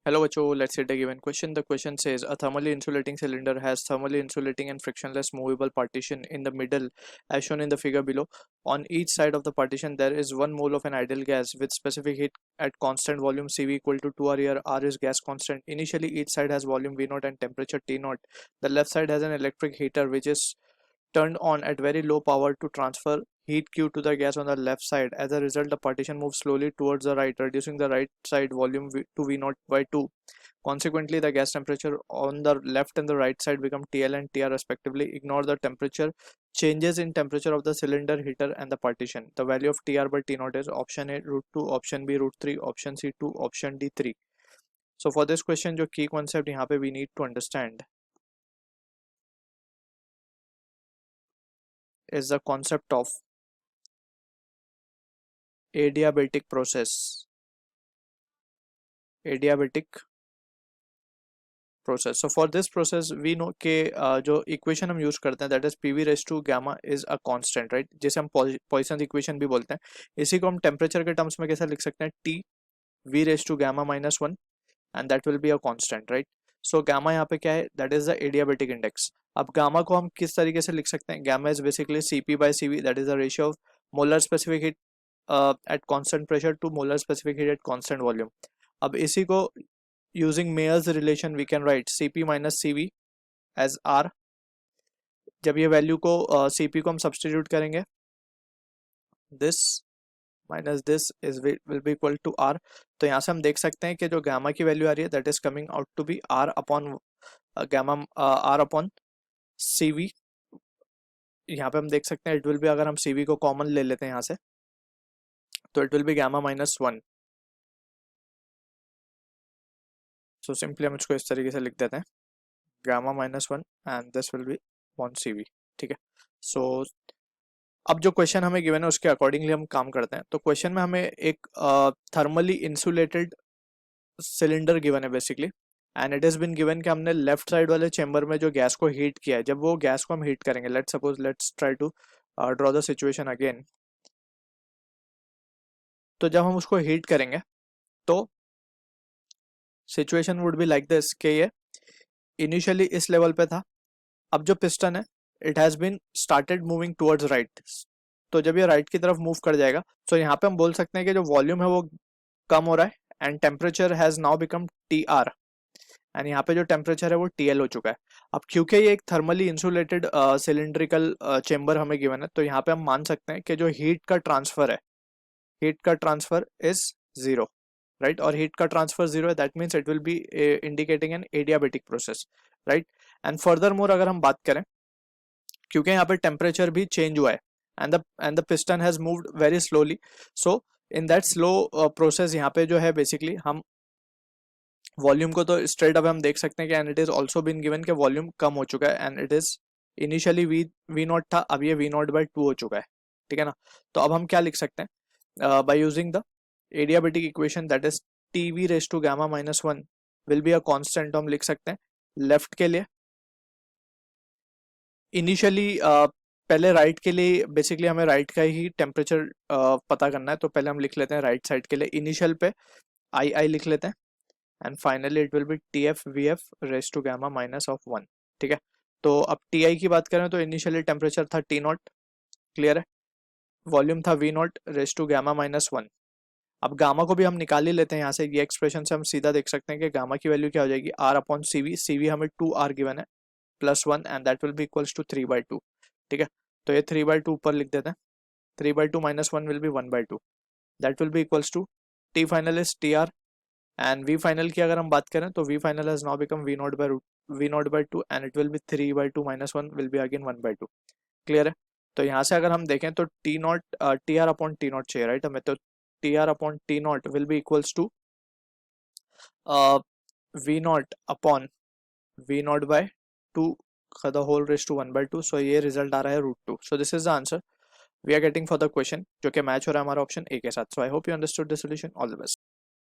Hello, Bacho. Let's hit a given question. The question says a thermally insulating cylinder has thermally insulating and frictionless movable partition in the middle, as shown in the figure below. On each side of the partition, there is 1 mole of an ideal gas with specific heat at constant volume CV equal to 2R, here R is gas constant. Initially, each side has volume V0 and temperature T0. The left side has an electric heater which is turned on at very low power to transfer heat Q to the gas on the left side. As a result, the partition moves slowly towards the right, reducing the right side volume to V0 by 2. Consequently, the gas temperature on the left and the right side become TL and TR respectively. Ignore the temperature changes in temperature of the cylinder, heater and the partition. The value of TR by T0 is option A √2, option B √3, option C 2, option D 3. So for this question, जो key concept यहाँ पे we need to understand is the concept of adiabatic process. So for this process we know कि जो equation हम use करते हैं that is PV raised to gamma is a constant, right? जिसे हम Poisson's equation भी बोलते हैं. इसी को हम temperature के terms में कैसे लिख सकते हैं? T V raised to gamma minus 1 and that will be a constant, right? So gamma यहाँ पे क्या है? That is the adiabatic index. अब gamma को हम किस तरीके से लिख सकते हैं? Gamma is basically Cp by Cv, that is the ratio of molar specific heat at constant pressure to molar specific heat at constant volume. अब इसी को using Mayer's relation we can write Cp minus Cv as R. जब ये value को Cp को हम substitute करेंगे, this minus this is will be equal to R. तो यहाँ से हम देख सकते हैं कि जो गामा की वैल्यू आ रही है that is coming out to be R upon gamma R upon Cv. यहाँ पे हम देख सकते हैं it will be, अगर हम Cv को कॉमन ले लेते हैं यहाँ से तो it will be gamma minus 1. So simply हम इसको इस तरीके से लिख देते हैं gamma minus 1 and this will be 1 CV. ठीक है. सो अब जो क्वेश्चन हमें गिवन है उसके अकॉर्डिंगली हम काम करते हैं. तो क्वेश्चन में हमें एक थर्मली इंसुलेटेड सिलेंडर गिवन है basically and it is been given कि हमने लेफ्ट साइड वाले चेंबर में जो गैस को हीट किया है, जब वो गैस को हम हीट करेंगे, let's try to draw the situation again. तो जब हम उसको हीट करेंगे तो situation would be like this कि ये इनिशियली इस लेवल पे था. अब जो पिस्टन है it has been started moving towards right. तो जब ये राइट की तरफ मूव कर जाएगा तो यहाँ पे हम बोल सकते हैं कि जो वॉल्यूम है वो कम हो रहा है and temperature has now become TR and यहाँ पे जो टेम्परेचर है वो TL हो चुका है. अब क्योंकि ये एक थर्मली इंसुलेटेड सिलिंड्रिकल चेंबर हमें गिवन है तो यहाँ पे हम मान सकते हैं कि जो हीट का ट्रांसफर है, हीट का ट्रांसफर इज 0, राइट. और हीट का ट्रांसफर 0 है, that means it will be indicating an adiabatic process, right. And further more अगर हम बात करें, क्योंकि यहाँ पे टेम्परेचर भी चेंज हुआ है and the piston has moved very slowly. So in that slow process यहाँ पे जो है बेसिकली हम वॉल्यूम को तो स्ट्रेट अवे हम देख सकते हैं कि and it is also been given कि वॉल्यूम कम हो चुका है and it is initially V naught था, अब ये V0 by 2 हो चुका है. ठीक है ना. तो अब हम क्या लिख सकते हैं by using the adiabatic equation that is TV raised to gamma minus 1 will be a constant. हम लिख सकते हैं लेफ्ट के लिए इनिशियली पहले राइट के लिए बेसिकली हमें राइट का ही टेम्परेचर पता करना है. तो पहले हम लिख लेते हैं राइट साइड के लिए इनिशियल पे I लिख लेते हैं and finally it will be TF VF raise to gamma minus of 1. ठीक है. तो अब TI की बात करें तो इनिशियली टेम्परेचर था T0, क्लियर है. वॉल्यूम था V0 raise to gamma minus 1. अब गामा को भी हम निकाल ही लेते हैं यहाँ से. ये एक्सप्रेशन से हम सीधा देख सकते हैं कि गामा की वैल्यू क्या हो जाएगी, R अपॉन CV. CV हमें 2R गिवन है plus 1 and that will be equals to 3/2. ठीक है. तो ये 3/2 ऊपर लिख देते हैं. 3/2 minus 1 will be 1/2. That will be equals to T final is TR and V final की अगर हम बात करें तो V final has now become V0 by 2 and it will be 3/2 minus 1 will be again 1/2. Clear है. तो यहाँ से अगर हम देखें तो T0 TR अपॉन T0 चाहिए, राइट हमें. तो TR upon T0 will be equals to V0 upon V0 by 2 the whole raised to 1/2. So ये result आ रहा है √2. So this is the answer we are getting for the question जो कि match हो रहा है हमारा ऑप्शन A के साथ. So I hope you understood the solution. All the best.